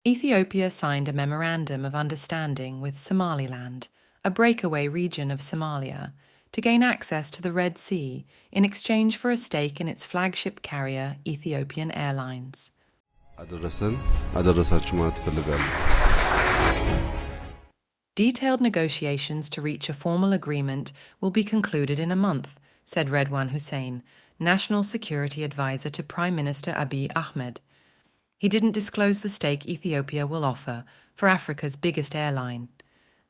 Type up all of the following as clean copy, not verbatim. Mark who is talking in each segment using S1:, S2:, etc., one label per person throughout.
S1: Ethiopia signed a memorandum of understanding with Somaliland, a breakaway region of Somalia, to gain access to the Red Sea in exchange for a stake in its flagship carrier, Ethiopian Airlines. Detailed negotiations to reach a formal agreement will be concluded in a month, said Redwan Hussein, National Security Advisor to Prime Minister Abiy Ahmed. He didn't disclose the stake Ethiopia will offer for Africa's biggest airline.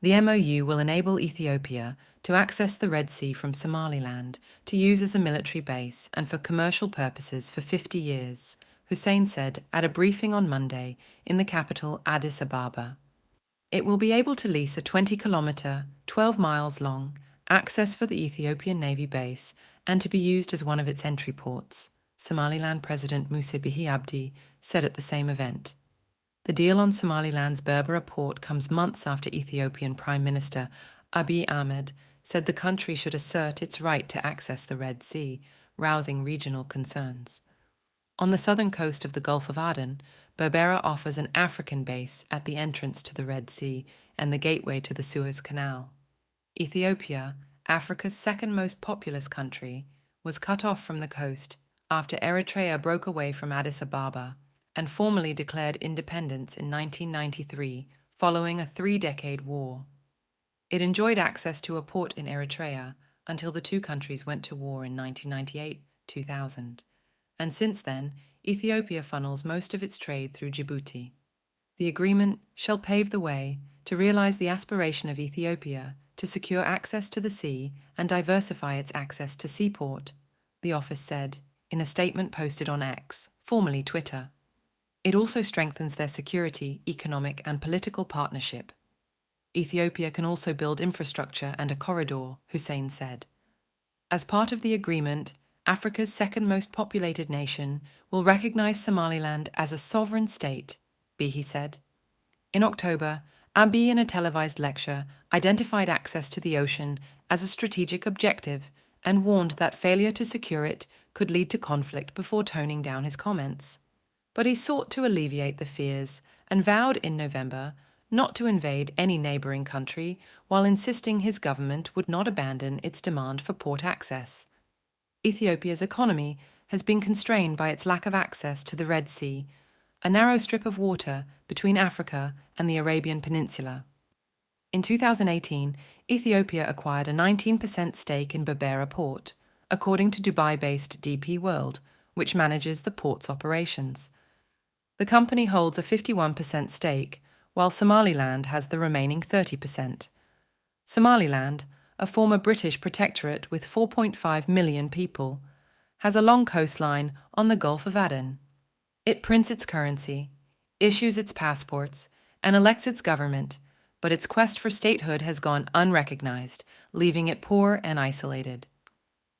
S1: The MOU will enable Ethiopia to access the Red Sea from Somaliland to use as a military base and for commercial purposes for 50 years, Hussein said at a briefing on Monday in the capital Addis Ababa. It will be able to lease a 20-kilometre, 12 miles long, access for the Ethiopian Navy base and to be used as one of its entry ports, Somaliland President Musa Bihi Abdi said at the same event. The deal on Somaliland's Berbera port comes months after Ethiopian Prime Minister Abiy Ahmed said the country should assert its right to access the Red Sea, rousing regional concerns. On the southern coast of the Gulf of Aden, Berbera offers an African base at the entrance to the Red Sea and the gateway to the Suez Canal. Ethiopia, Africa's second most populous country, was cut off from the coast after Eritrea broke away from Addis Ababa and formally declared independence in 1993 following a 3-decade war. It enjoyed access to a port in Eritrea until the two countries went to war in 1998-2000, and since then, Ethiopia funnels most of its trade through Djibouti. The agreement shall pave the way to realize the aspiration of Ethiopia to secure access to the sea and diversify its access to seaport, the office said in a statement posted on X, formerly Twitter. It also strengthens their security, economic, and political partnership. Ethiopia can also build infrastructure and a corridor, Hussein said. As part of the agreement, Africa's second most populated nation will recognize Somaliland as a sovereign state, Bihi said. In October, Abiy, in a televised lecture, identified access to the ocean as a strategic objective and warned that failure to secure it could lead to conflict before toning down his comments. But he sought to alleviate the fears and vowed in November not to invade any neighboring country while insisting his government would not abandon its demand for port access. Ethiopia's economy has been constrained by its lack of access to the Red Sea, a narrow strip of water between Africa and the Arabian Peninsula. In 2018, Ethiopia acquired a 19% stake in Berbera Port, according to Dubai-based DP World, which manages the port's operations. The company holds a 51% stake, while Somaliland has the remaining 30%. Somaliland, a former British protectorate with 4.5 million people, has a long coastline on the Gulf of Aden. It prints its currency, issues its passports, and elects its government, but its quest for statehood has gone unrecognized, leaving it poor and isolated.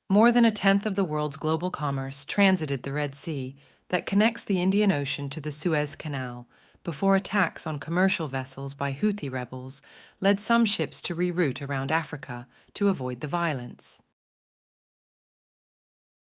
S1: More than a tenth of the world's global commerce transited the Red Sea that connects the Indian Ocean to the Suez Canal before attacks on commercial vessels by Houthi rebels led some ships to reroute around Africa to avoid the violence.